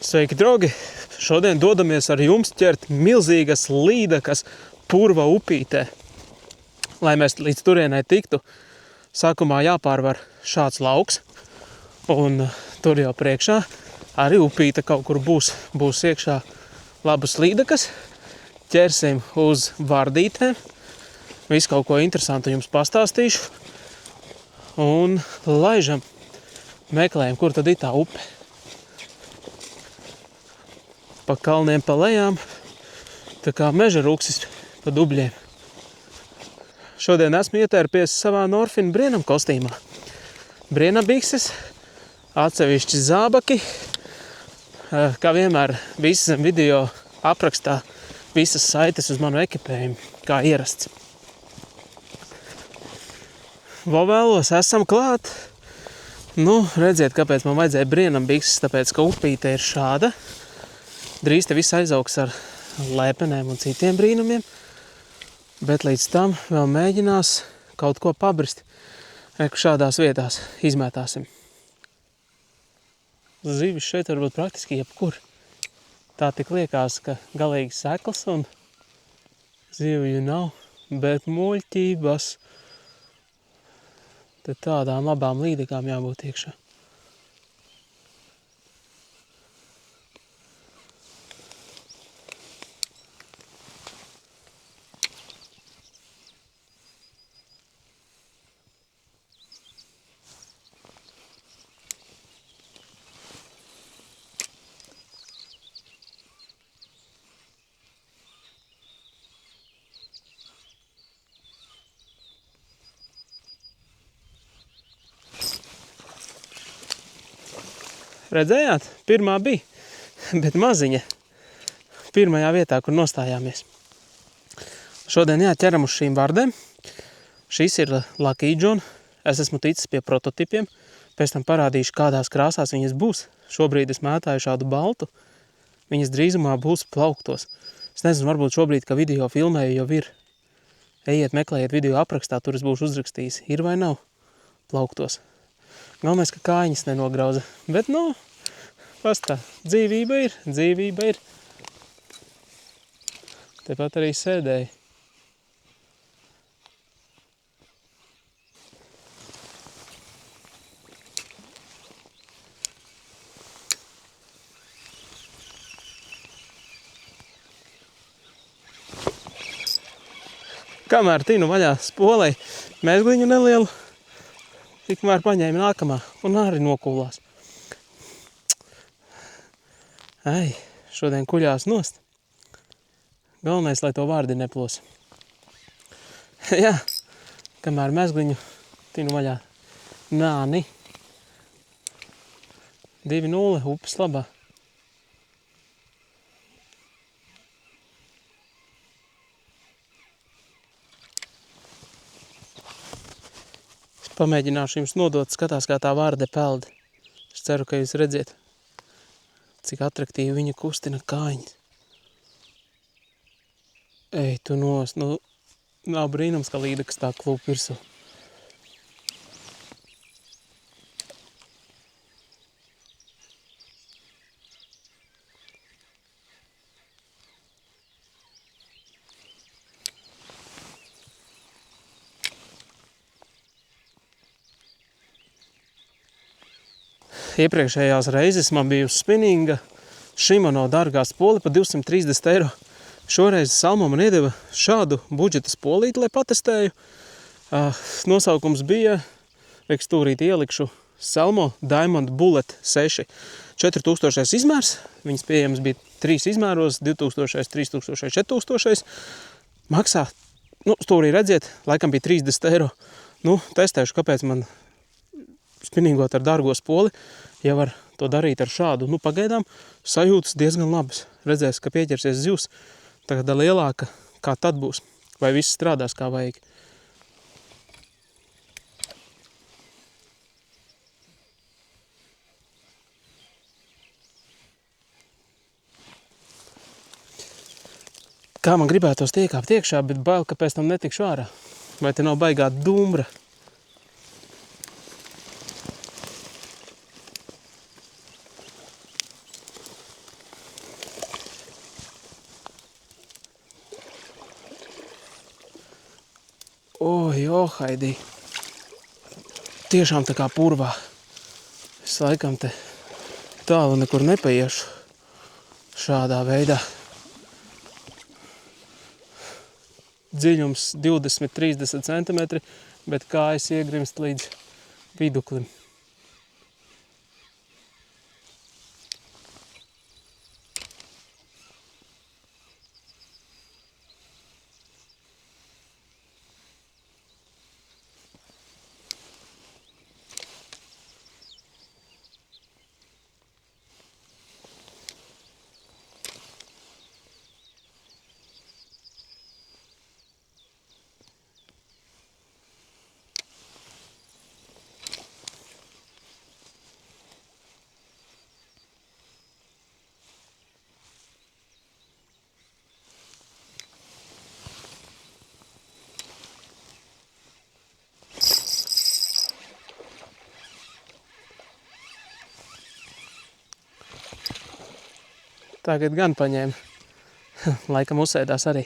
Sveiki, draugi! Šodien dodamies ar jums ķert milzīgas līdakas purva upītē. Lai mēs līdz turienai tiktu, sākumā jāpārvar šāds lauks. Un tur jau priekšā arī upīte kaut kur būs iekšā labas līdakas. Ķersim uz vardītēm. Visu kaut ko interesantu jums pastāstīšu. Un laižam, meklējam, kur tad ir tā upe. Pa kalniem, pa lejām, tā kā meža rūksis pa dubļiem. Šodien esmu ietērpies savā Norfina Brienam kostīmā. Briena bikses, atsevišķi zābaki, kā vienmēr visas video aprakstā, visas saites uz manu ekipējumu, kā ierasts. Vēlos, esam klāt. Redziet, kāpēc man vajadzēja Brienam bikses, tāpēc, ka upīte ir šāda. Drīz te viss aizaugs ar lēpenēm un citiem brīnumiem, bet līdz tam vēl mēģinās kaut ko pabrist. Šādās vietās izmētāsim. Zivis šeit var būt praktiski jebkur. Tā tik liekas, ka galīgi sekls un zivju nav, bet muļķības. Te tādām labām līdekām jābūt iekšā. Redzējāt? Pirmā bija, bet maziņa. Pirmajā vietā, kur nostājāmies. Šodien ķeram uz šīm vardēm. Šis ir Lucky John. Es esmu ticis pie prototipiem. Pēc tam parādīšu, kādās krāsās viņas būs. Šobrīd es mētāju šādu baltu. Viņas drīzumā būs plauktos. Es nezinu, varbūt šobrīd, ka video filmēju jau ir. Ejiet, meklējiet video aprakstā, tur es būšu uzrakstījis. Ir vai nav plauktos. Galvenais, ka kājiņas nenograuza. Bet, pastā, dzīvība ir. Tepat arī sēdēja. Kamēr tinu vaļā spolei, mēzgliņu nelielu, tikmēr paņēma nākamā un arī nokūlās. Šodien kuļās nost. Galvenais, lai to vārdi neplos. Jā, kamēr mēzgliņu tinu vaļā. Nāni. 2-0, upes labā. Pamēģināšu jums nodot, skatās, kā tā vārde peld. Es ceru, ka jūs redziet, cik atraktīvi viņa kustina kājiņas. Ej, tu nost, nav brīnums, ka līdekas tā klūp virsū. Iepriekšējās reizes man bija uz spinninga Shimano dārgā spole pa 230 eiro. Šoreiz Salmo man iedeva šādu budžeta spolīti, lai patestēju. Nosaukums bija, stūrīt ielikšu, Salmo Diamond Bullet 6. 4000 izmērs, viņas pieejams bija 3 izmēros, 2000, 3000, 4000. Maksā, stūrī redziet, laikam bija 30 eiro. Testēšu, kāpēc man spinningot ar dārgo spoli, ja var to darīt ar šādu. Pagaidām sajūtas diezgan labas. Redzēs, ka pieķersies zivs, tagad lielāka, kā tad būs. Vai viss strādās kā vajag. Kā man gribētos iekāpt iekšā, bet bail, ka pēc tam netikšu ārā. Vai te nav baigā dumbra? Haidī. Tiešām tā kā purvā. Es laikam te tālu nekur nepaiešu šādā veidā. Dziļums 20-30 centimetri, bet kājas iegrimst līdz viduklim. Tagad gan paņēma. Laikam uzsēdās arī.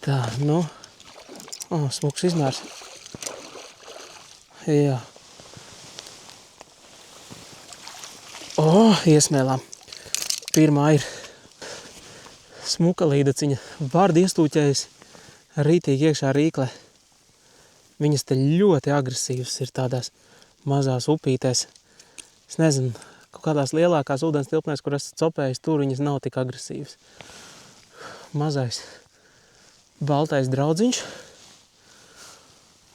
Tā, nu. Smuks izmērs. Jā. Iesmēlām. Pirmā ir smuka līdaciņa. Vārdi iestūķējas rītīgi iekšā rīklē. Viņas te ļoti agresīvas ir tādās mazās upītēs. Es nezinu, kaut kādās lielākās ūdens tilpnēs, kur esmu copējis, tur viņas nav tik agresīvas. Mazais baltais draudziņš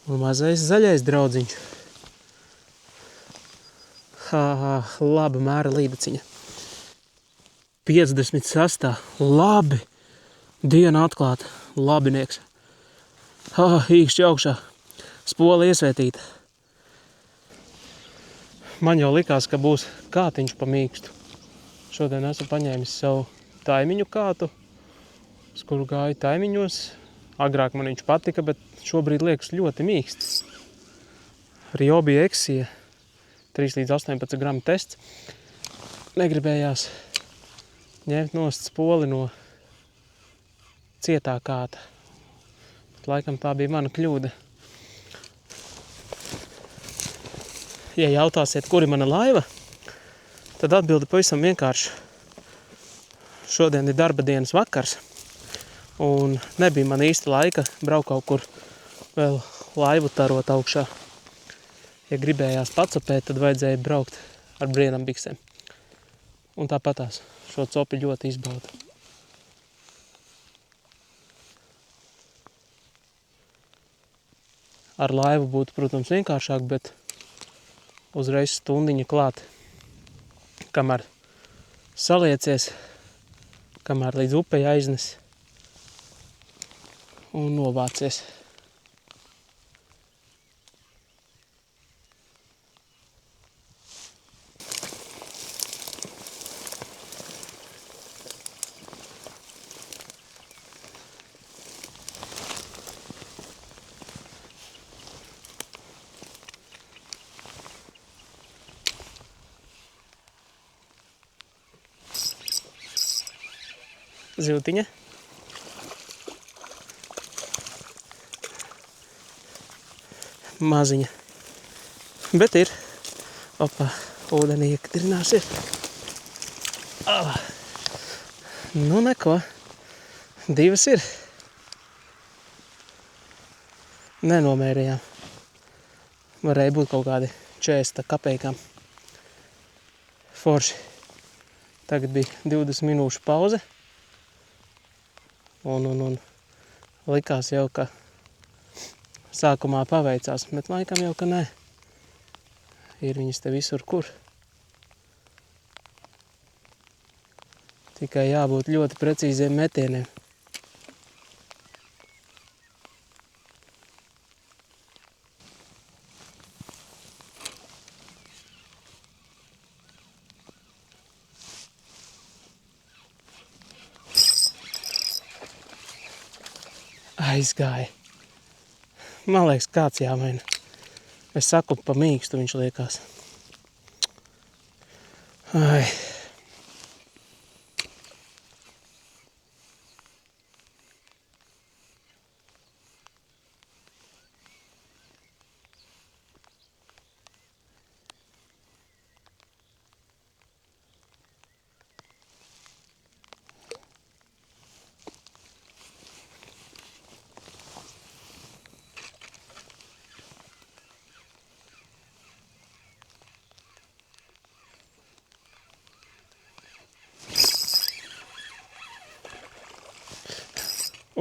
un mazais zaļais draudziņš. Laba mēra līdaciņa. 56. Labi. Diena atklāta. Labinieks. Īkšķi augšā. Spola iesvētīta. Man jau likās, ka būs kātiņš pa mīkstu. Šodien esmu paņēmis savu taimiņu kātu, uz kuru gāju taimiņos. Agrāk man viņš patika, bet šobrīd liekas ļoti mīksts. Ryobi Exija 3 līdz 18 gramu tests. Negribējās ņemt nost spoli no cietā kāta. Bet laikam tā bija mana kļūda. Ja jautāsiet, kur ir mana laiva, tad atbilde pavisam vienkārši. Šodien ir darba dienas vakars, un nebija man īsti laika braukt kaut kur vēl laivu tarot augšā. Ja gribējās pacopēt, tad vajadzēja braukt ar brienam biksēm. Un tāpatās šo copi ļoti izbauda. Ar laivu būtu, protams, vienkāršāk, bet uzreiz stundiņa klāt, kamēr saliecies, kamēr līdz upei aiznes un novācies. Zivtiņa. Maziņa. Bet ir. Ūdenī iektrināsies. Nu neko. 2 ir. Nenomērījām. Varēja būt kaut kādi 40 kapeikām. Forši. Tagad bija 20 minūšu pauze. Un likās jau, ka sākumā paveicās, bet laikam jau, ka nē. Ir viņas te visur, kur. Tikai jābūt ļoti precīziem metieniem. Aizgāja. Man liekas, kāds jāmaina. Es saku, pa mīkstu viņš liekas. Ai.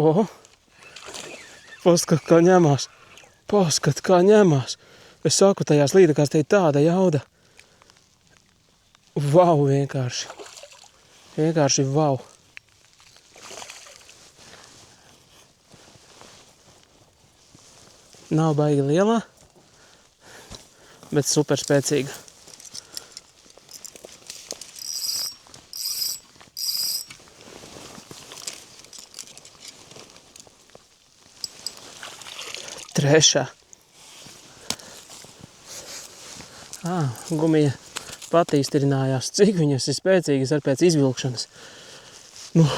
Oho. Paskat, kā ņemās. Paskat, kā ņemās. Es saku, tajās līdekās te ir tāda jauda. Vau, vienkārši. Vienkārši vau. Nav baigi lielā, bet super spēcīga. Trešā. Gumija patīstrinājās. Cik viņas ir spēcīgas ar pēc izvilkšanas. Nu,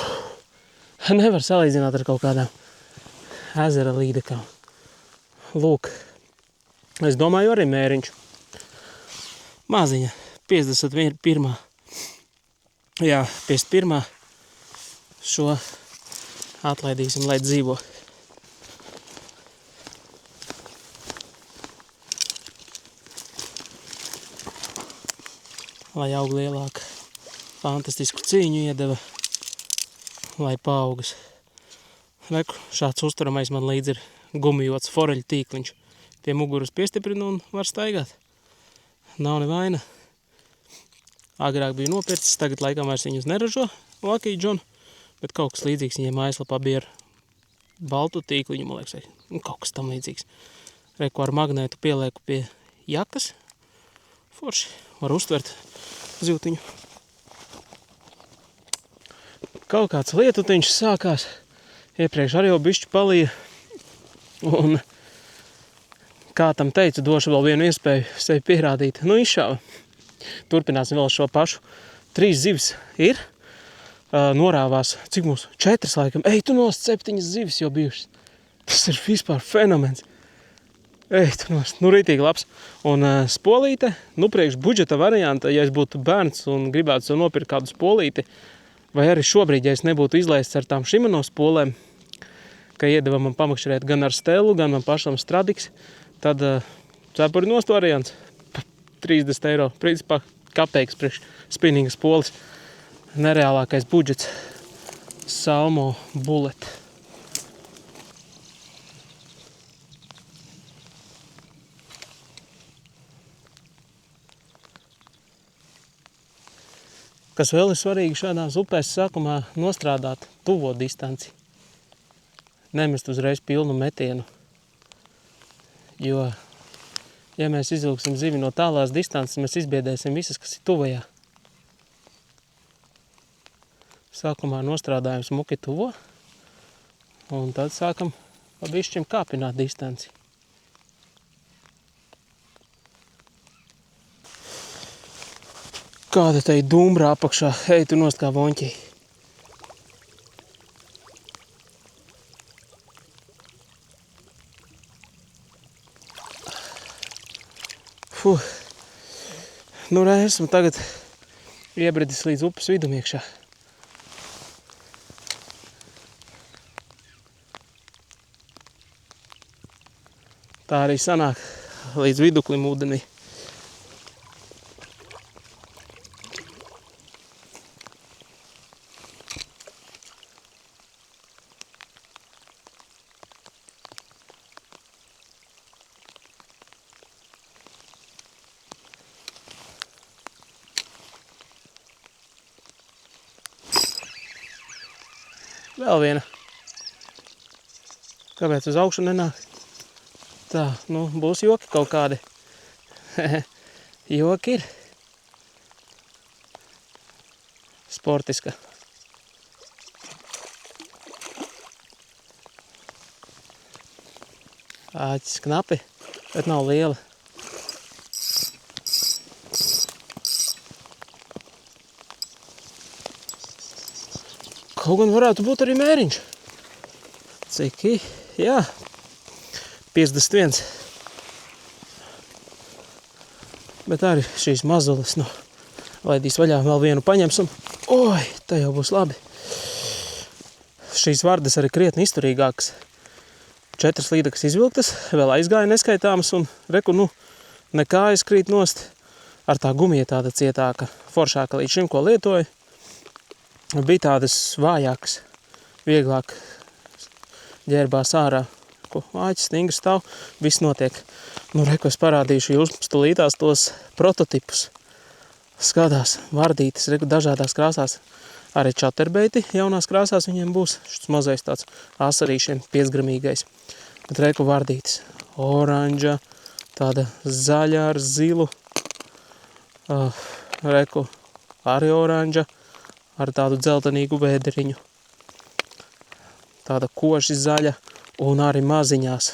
nevar salīdzināt ar kaut kādām ezera līdekām. Lūk, es domāju arī mēriņš. Maziņa, 51. Jā, 51. Šo atlaidīsim, lai dzīvo. Lai aug lielāk. Fantastisku cīņu iedeva, lai paaugas. Reku, šāds uzturamais man līdz ir gumijots foreļu tīkliņš. Pie muguras piestiprina un var staigāt. Nav nevaina. Agrāk bija nopircis, tagad laikam vairs viņus neražo, Lucky John, bet kaut kas līdzīgs viņiem mājaslapā bija ar baltu tīkliņu, man liekas, kaut kas tam līdzīgs. Reku ar magnētu pielieku pie jakas. Forši, var uztvert zivtiņu. Kaut kāds lietutiņš sākās. Iepriekš arī jau bišķi palīja. Un, kā tam teicu, došu vēl vienu iespēju sevi pierādīt. Nu, izšāva. Turpināsim vēl šo pašu. 3 zivis ir. Norāvās, cik mums? 4 laikam. Ej, tu nost 7 zivis jau bijušas. Tas ir vispār fenomens. Ej, tu nost. Nu, rītīgi labs. Un spolīte, nu, priekš budžeta varianta, ja es būtu bērns un gribētu sev nopirkt kādu spolīti, vai arī šobrīd, ja es nebūtu izlaists ar tām Shimano spolēm, ka iedeva man pamakšķerēt gan ar Stelu, gan man pašam Stradiks, tad cepuri nost variants. 30 eiro, principā kapeiks priekš spinninga spolis. Nereālākais budžets. Salmo Bullet. Kas vēl ir svarīgi šādās upēs sākumā nostrādāt tuvo distanci. Nemest uzreiz pilnu metienu. Jo, ja mēs izvilksim zivi no tālās distances, mēs izbiedēsim visas, kas ir tuvajā. Sākumā nostrādājam smuki tuvo, un tad sākam pa bišķim kāpināt distanci. Kāda te ir dūmbrā apakšā? Ej, tu nost kā voņķī. Nu, esmu tagad iebredis līdz upes vidum iekšā. Tā arī sanāk līdz viduklim ūdenī. Vēl viena. Kāpēc uz augšu nenāk? Tā, nu, būs joki kaut kādi. Joki ir. Sportiska. Āķis knapi, bet nav liela. Kaut gan varētu būt arī mēriņš. Cik? Jā. 51. Bet arī šīs mazulis, nu, laidīs vaļā, vēl vienu paņemsim. Oi, tā jau būs labi. Šīs vardes arī krietni izturīgākas. 4 līdekas izvilktas, vēl aizgāja neskaitāmas un reku, nu, nekājas krīt nost. Ar tā gumija tāda cietāka, foršāka līdz šim, ko lietoju. Bija tādas vājākas, vieglāk ģērbās ārā. Āķis stingri stāv, viss notiek. Nu, reku es parādīšu jums stulītās tos prototipus. Skatās, vardītes, reku dažādās krāsās. Arī čaterbeiti jaunās krāsās viņiem būs. Šis mazais tāds asarīšiem 5-gramīgais. Bet reku vardītes. Oranža, tāda zaļa ar zilu. Reku arī oranža ar tādu dzeltenīgu vēderiņu. Tāda koši zaļa un arī maziņās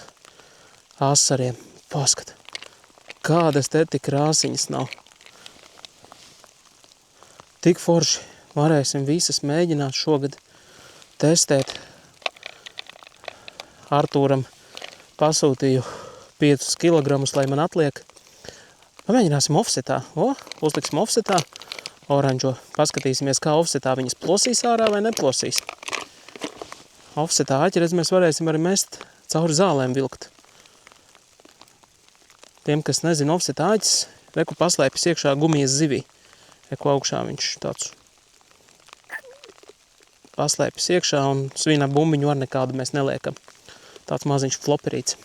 asariem. Paskat, kādas te tik krāsiņas nav. Tik forši varēsim visas mēģināt šogad testēt. Artūram pasūtīju 5 kilogramus, lai man atliek. Pamēģināsim ofsetā. Uzliksim ofsetā oranžo. Paskatīsimies, kā ofsetā viņas plosīs ārā vai neplosīs. Ofsetā āķi, redz, mēs varēsim arī mest cauri zālēm vilkt. Tiem, kas nezina, ofsetā āķis, reku paslēpjas iekšā gumijas zivī. Reku augšā viņš tāds paslēpjas iekšā un svina bumbiņu ar nekādu mēs neliekam. Tāds maziņš floperīts.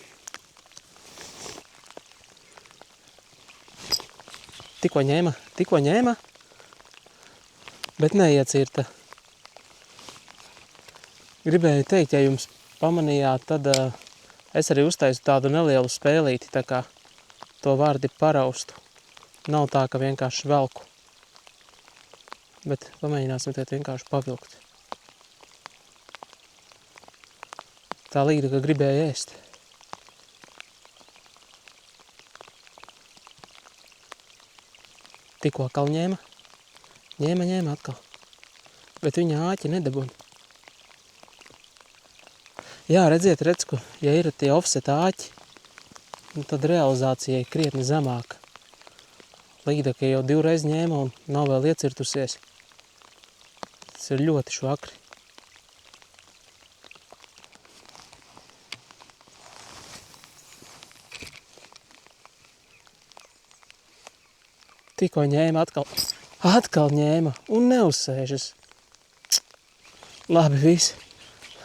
Tikko ņēma, bet neiecirta. Gribēju teikt, ja jums pamanījāt, tad es arī uztaisu tādu nelielu spēlīti, tā kā to vārdi paraustu. Nav tā, ka vienkārši velku. Bet pamēģināsim te vienkārši pavilkt. Tā līda, ka gribēju ēst. Tikko atkal ņēma. Ņēma atkal. Bet viņa āķi nedabuna. Jā, redz, ka, ja ir tie offset āķi, tad realizācija ir krietni zemāka. Līda, ka jau 2 reiz ņēma un nav vēl iecirtusies. Tas ir ļoti švakri. Tikko ņēma, atkal ņēma un neuzsēžas. Labi, visi.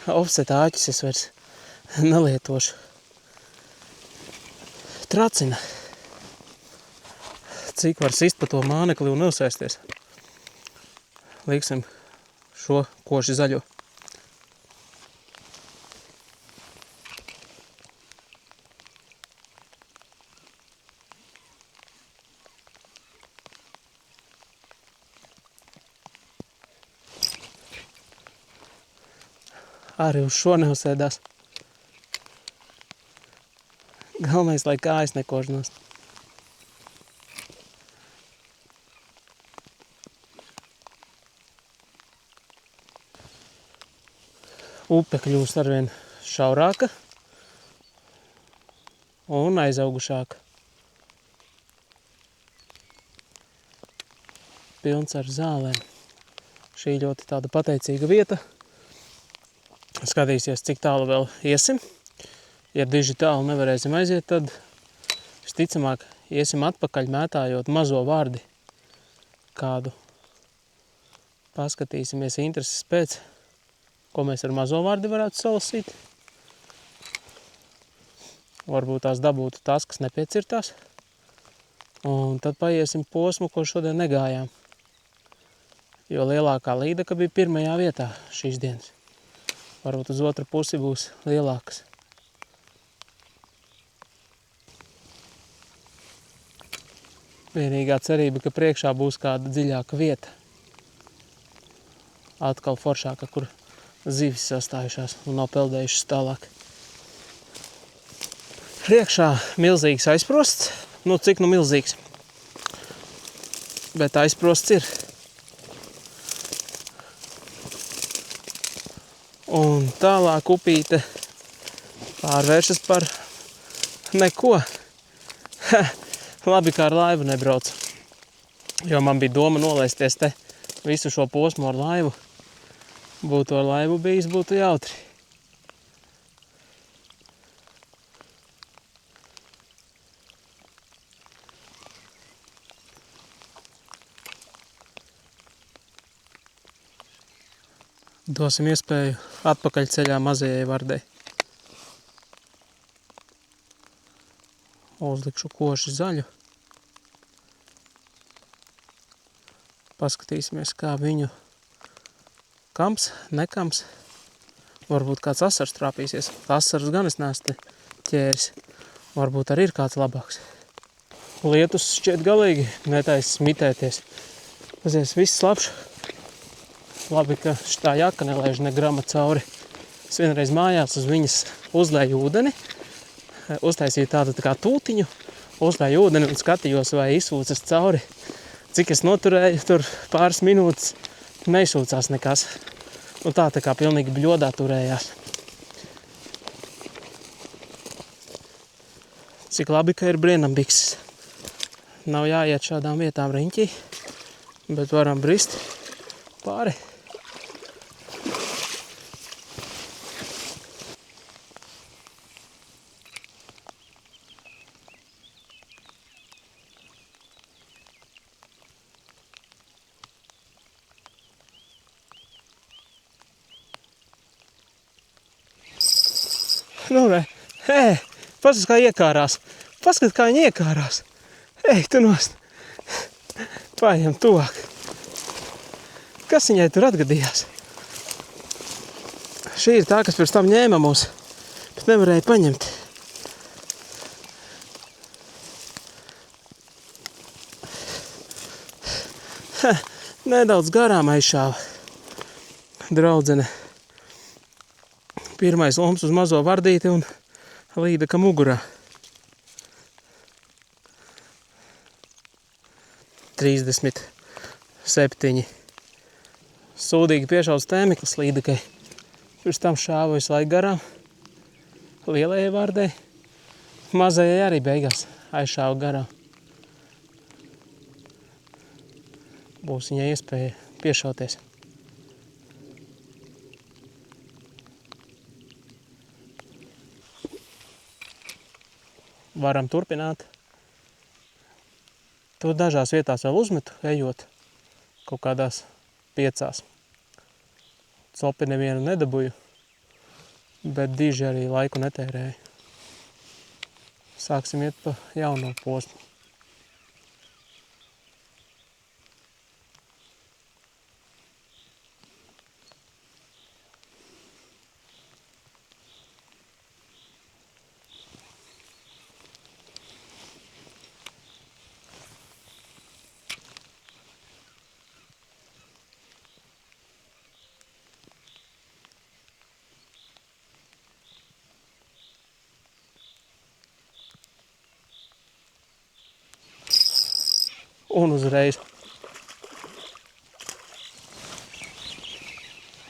Offset āķis es vairs nelietošu. Tracina. Cik var sist pa to mānekli un neuzsēsties. Liksim šo koši zaļo. Arī uz šo neuzsēdās. Galvenais, lai kājas nekožinās. Upe kļūst arvien šaurāka un aizaugušāka. Pilns ar zālēm. Šī ļoti tāda pateicīga vieta. Skatīsies, cik tālu vēl iesim. Ja diži tālu nevarēsim aiziet, tad visticamāk iesim atpakaļ mētājot mazo vārdi kādu. Paskatīsimies intereses pēc, ko mēs ar mazo vārdi varētu salasīt. Varbūt tās dabūtu tās, kas nepiecirtās. Un tad paiesim posmu, ko šodien negājām. Jo lielākā līdaka bija pirmajā vietā šīs dienas. Varbūt uz otru pusi būs lielākas. Vienīgā cerība, ka priekšā būs kāda dziļāka vieta. Atkal foršāka, kur zivis sastājušās un nav peldējušas tālāk. Priekšā milzīgs aizprosts. Nu, cik nu milzīgs. Bet aizprosts ir. Un tālāk upīte pārvēršas par neko. Labi, kā ar laivu nebrauc. Jo man bija doma nolaisties te visu šo posmu ar laivu. Būtu ar laivu bijis, būtu jautri. Dosim iespēju atpakaļ ceļā mazajai vardei. Uzlikšu koši zaļu. Paskatīsimies, kā viņu kams, nekams. Varbūt kāds asars trāpīsies. Asars gan es neesmu ķēris. Varbūt arī ir kāds labāks. Lietus šķiet galīgi netais smitēties. Pazies, viss labš. Labi, ka šitā jaka nelaiž ne grama cauri. Es vienreiz mājās uz viņas uzlēju ūdeni. Uztaisīju tādu tā kā tūtiņu. Uzlēju ūdeni un skatījos, vai izsūcas cauri. Cik es noturēju, tur pāris minūtes neizsūcās nekas. Un tā kā pilnīgi bļodā turējās. Cik labi, ka ir brienambikses. Nav jāiet šādām vietām riņķī, bet varam brist pāri. Nu, re, paskat, kā iekārās. Paskat, kā viņa iekārās. Ej, tu nost. Paejam tuvāk. Kas viņai tur atgadījās? Šī ir tā, kas pirms tam ņēma mūs, bet nevarēja paņemt. Nedaudz garām aizšāva draudzene. Pirmais loms uz mazo vardīti un līdaka mugurā. 37. Sūdīgi piešauts tēmeklis līdakai. Pirms tam šāvu visu laiku garām. Lielajai vārdei. Mazajai arī beigās aizšāvu garām. Būs viņai iespēja piešauties. Varam turpināt. To dažās vietās vēl uzmetu, ejot kaut kādās 5. Copi nevienu nedabūju, bet diži arī laiku netērēju. Sāksim iet pa jauno posmu. Un uzreiz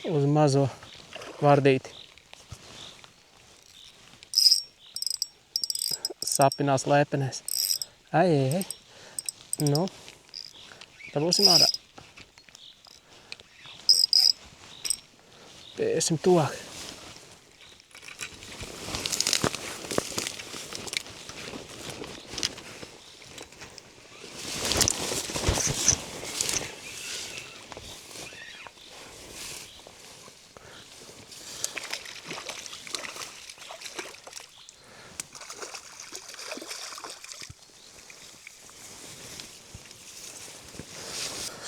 uz mazo vardīti. Sapinās lēpenēs. Ai. Nu, tā būsim ārā. Piesim tuvāk.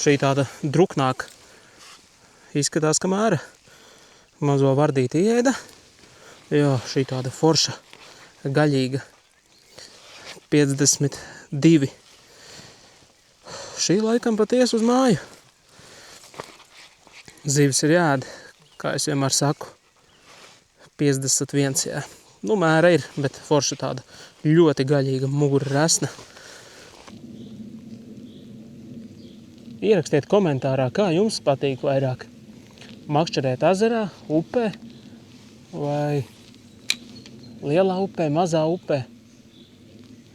Šī tāda druknāka izskatās, ka mēra mazo vardīti ieēda. Jā, šī tāda forša, gaļīga. 52. Šī laikam patiesi uz māju. Zivis ir jāēd, kā es vienmēr saku. 51, jā. Nu, mēra ir, bet forša tāda ļoti gaļīga, mugura resna. Ierakstiet komentārā, kā jums patīk vairāk makšķerēt ezerā, upē vai lielā upē, mazā upē.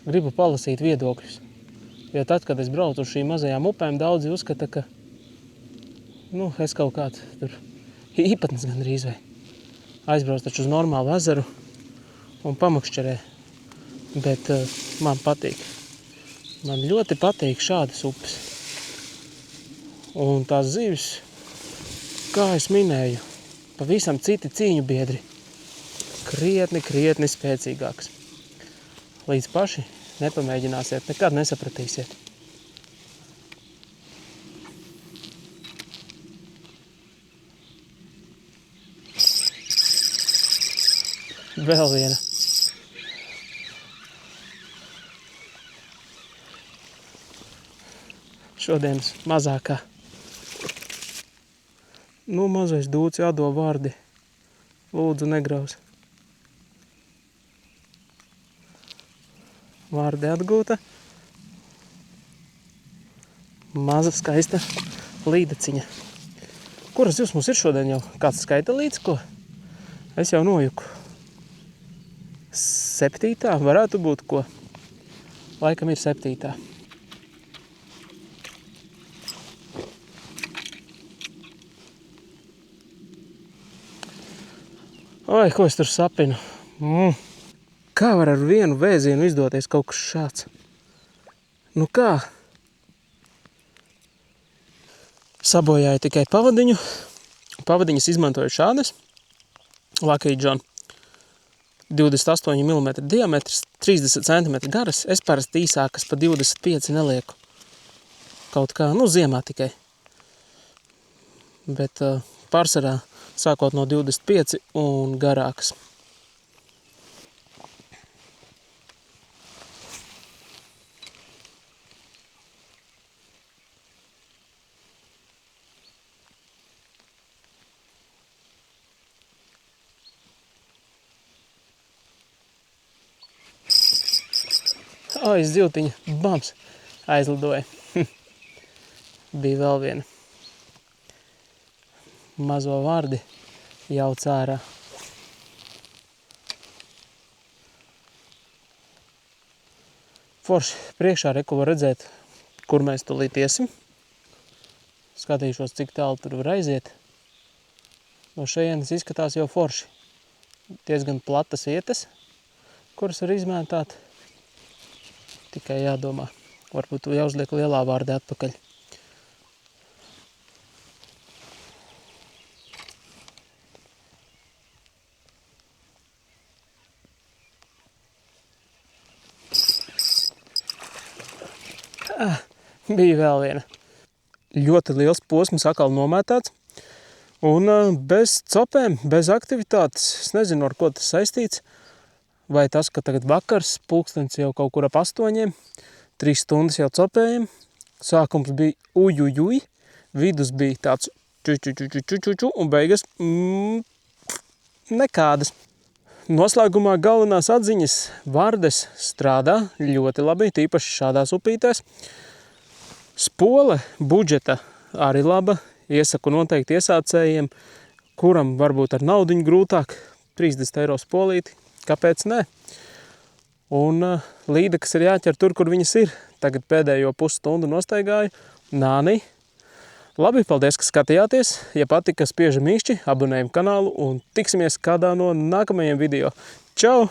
Gribu palasīt viedokļus. Jo tad, kad es braucu uz šīm mazajām upēm, daudzi uzskata, ka es kaut kāds tur īpatnis gandrīz vai aizbrauc taču uz normālu ezeru un pamakšķerē. Bet man patīk. Man ļoti patīk šādas upes. Un tās zivis, kā es minēju, pavisam citi cīņu biedri. Krietni spēcīgāks. Līdz paši nepamēģināsiet, nekad nesapratīsiet. Vēl viena. Šodienas mazākā. Nu, mazais dūts jādod vārdi. Lūdzu, negrauz. Vārdi atgūta. Maza skaista līdeciņa. Kuras jūs mums ir šodien jau? Kāds skaita līdz ko? Es jau nojuku. 7. varētu būt ko. Laikam ir 7. Oi, ko es tur sapinu. Kā var ar vienu vēzienu izdoties kaut kas šāds? Nu kā? Sabojāju tikai pavadiņu. Pavadiņas izmantoju šādas. Lucky John. 28 mm diametrs, 30 cm garas. Es parasti īsākas pa 25 nelieku. Kaut kā, nu ziemā tikai. Bet pārsvarā sākot no 25 un garākas. Ai, ziltiņa, bams, aizlidoja. Bija vēl viena. Mazo vārdi jauc ārā. Forši priekšā reku var redzēt, kur mēs tulīt iesim. Skatīšos, cik tālu tur var aiziet. No šejienes izskatās jau forši. Diezgan platas vietas, kuras var izmētāt. Tikai jādomā, varbūt jāuzliek lielā vārdā atpakaļ. Bija vēl viena. Ļoti liels posms atkal nomētāts. Un bez copēm, bez aktivitātes, es nezinu, ar ko tas saistīts. Vai tas, ka tagad vakars, pulkstens jau kaut kur ap 8, 3 stundas jau copējam. Sākums bija ujujuj, vidus bija tāds ču, un beigas nekādas. Noslēgumā galvenās atziņas. Vardes strādā ļoti labi, tīpaši šādās upītēs. Spole budžeta arī laba. Iesaku noteikti iesācējiem, kuram varbūt ar naudiņu grūtāk, 30 eiro spolīti. Kāpēc ne? Un līdekas ir jāķer tur, kur viņas ir. Tagad pēdējo pusstundu nostaigāju. Nāni. Labi, paldies, ka skatījāties. Ja patika, spiežam īšķi, abonējam kanālu un tiksimies kādā no nākamajiem video. Čau!